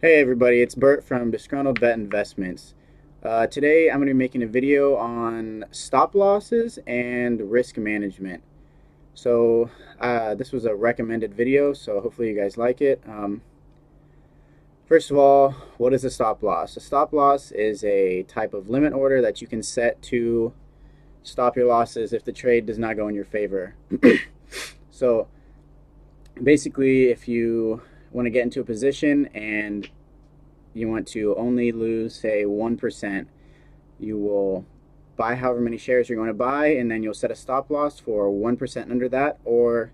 Hey everybody, it's Bert from Disgruntled Vet Investments. Today I'm going to be making a video on stop losses and risk management. This was a recommended video, so hopefully you guys like it. First of all, what is a stop loss? A stop loss is a type of limit order that you can set to stop your losses if the trade does not go in your favor. So basically, if you want to get into a position and you want to only lose, say, 1%, you will buy however many shares you're going to buy, and then you'll set a stop loss for 1% under that, or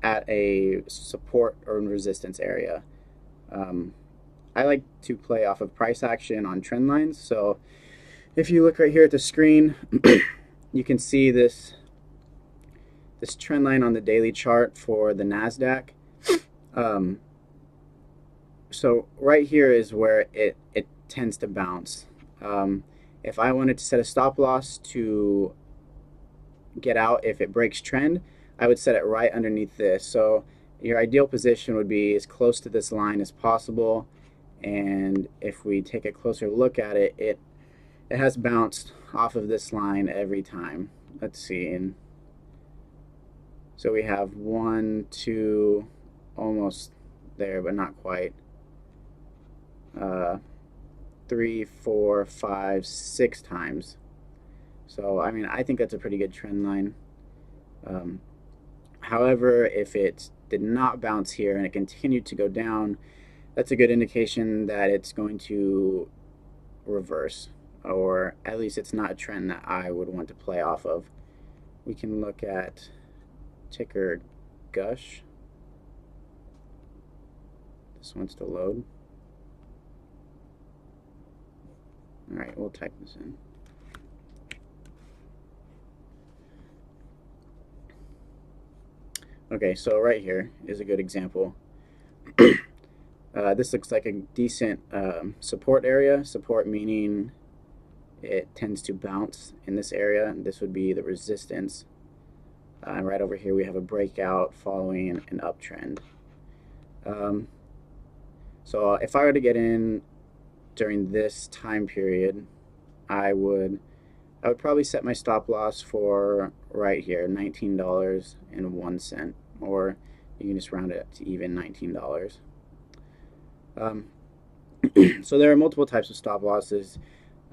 at a support or resistance area. I like to play off of price action on trend lines. So if you look right here at the screen, you can see this trend line on the daily chart for the NASDAQ. So right here is where it tends to bounce. If I wanted to set a stop loss to get out if it breaks trend, I would set it right underneath this. So your ideal position would be as close to this line as possible. And if we take a closer look at it, it has bounced off of this line every time. Let's see. And so we have 1, 2, almost there, but not quite. 3, 4, 5, 6 times. So I mean, I think that's a pretty good trend line. However, if it did not bounce here and it continued to go down, that's a good indication that it's going to reverse, or at least it's not a trend that I would want to play off of. We can look at ticker Gush. This wants to load. Alright, we'll type this in. Okay, so right here is a good example. This looks like a decent support area. Support meaning it tends to bounce in this area. This would be the resistance. And right over here we have a breakout following an uptrend. So if I were to get in during this time period, I would probably set my stop loss for right here, $19.01, or you can just round it up to even $19. So there are multiple types of stop losses.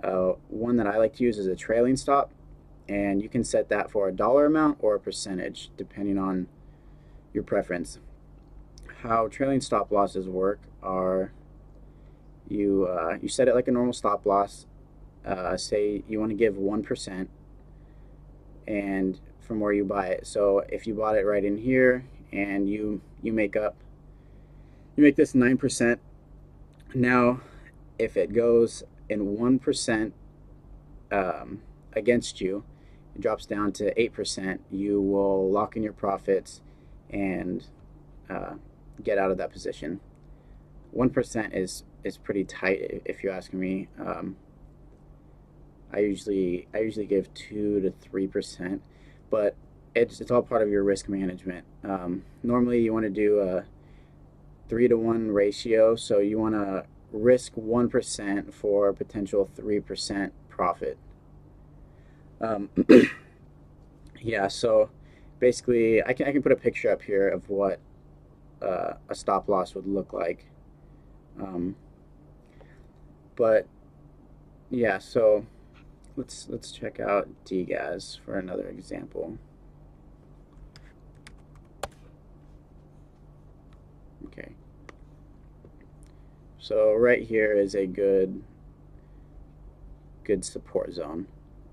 One that I like to use is a trailing stop, and you can set that for a dollar amount or a percentage depending on your preference. How trailing stop losses work are you set it like a normal stop loss. Say you want to give 1%, and from where you buy it. So if you bought it right in here and you make this 9%. Now if it goes in 1% against you, it drops down to 8%, you will lock in your profits and get out of that position. 1% is pretty tight, if you're asking me. I usually give 2 to 3%, but it's all part of your risk management. Normally you want to do a 3-to-1 ratio, so you want to risk 1% for a potential 3% profit. Yeah, so basically I can put a picture up here of what a stop loss would look like. But yeah, so let's check out DGAS for another example. Okay, so right here is a good support zone.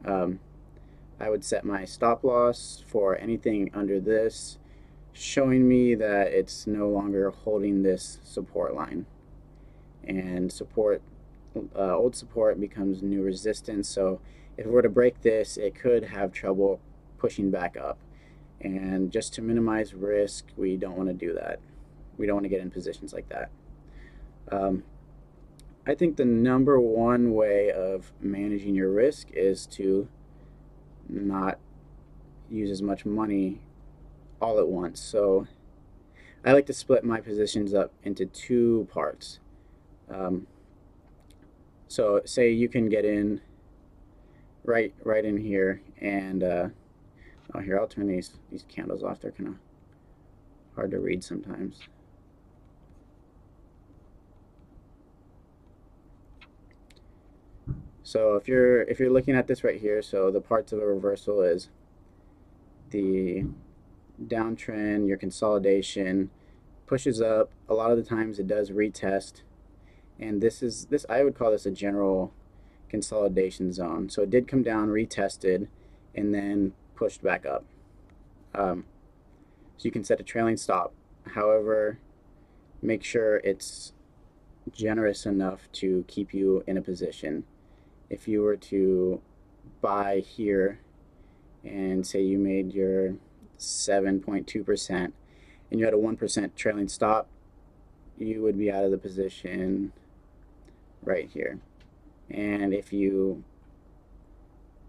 I would set my stop loss for anything under this, showing me that it's no longer holding this support line. And old support becomes new resistance. So if it were to break this, it could have trouble pushing back up. And just to minimize risk, we don't want to do that. We don't want to get in positions like that. I think the number one way of managing your risk is to not use as much money all at once. So I like to split my positions up into two parts. So say you can get in right in here, and oh, here, I'll turn these candles off. They're kind of hard to read sometimes. So if you're looking at this right here, so the parts of a reversal is the downtrend, your consolidation, pushes up. A lot of the times it does retest, and this I would call this a general consolidation zone. So it did come down, retested, and then pushed back up. So you can set a trailing stop. However, make sure it's generous enough to keep you in a position. If you were to buy here and say you made your 7.2% and you had a 1% trailing stop, you would be out of the position right here. And if you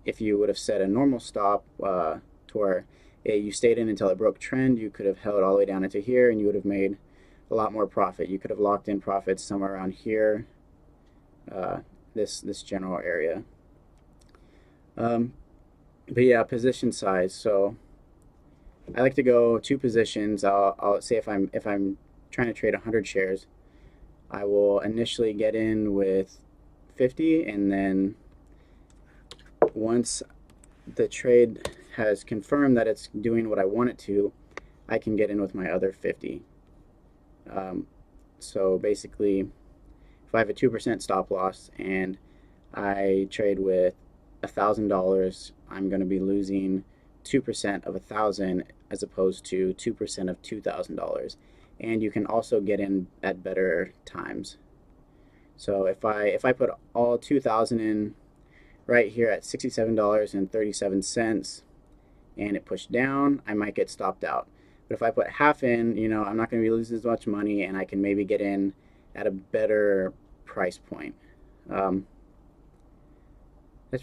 would have set a normal stop to where you stayed in until it broke trend, you could have held all the way down into here and you would have made a lot more profit. You could have locked in profits somewhere around here, this general area. But yeah, position size. So I like to go two positions. I'll say if I'm trying to trade 100 shares, I will initially get in with 50, and then once the trade has confirmed that it's doing what I want it to, I can get in with my other 50. So basically, if I have a 2% stop loss and I trade with $1,000, I'm going to be losing 2% of 1,000 as opposed to 2% of $2,000. And you can also get in at better times. So if I put all 2,000 in right here at $67.37 and it pushed down, I might get stopped out. But if I put half in, I'm not going to be losing as much money, and I can maybe get in at a better price point. That's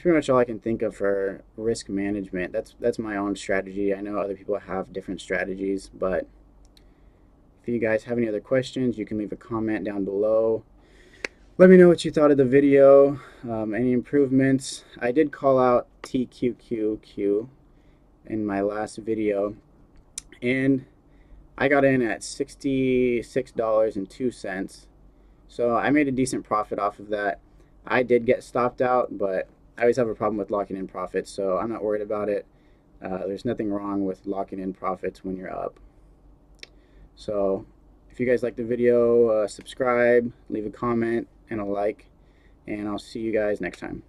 pretty much all I can think of for risk management. That's my own strategy. I know other people have different strategies, but if you guys have any other questions, you can leave a comment down below. Let me know what you thought of the video, any improvements. I did call out TQQQ in my last video, and I got in at $66.02. So I made a decent profit off of that. I did get stopped out, but I always have a problem with locking in profits, so I'm not worried about it. There's nothing wrong with locking in profits when you're up. So if you guys like the video, subscribe, leave a comment and a like, and I'll see you guys next time.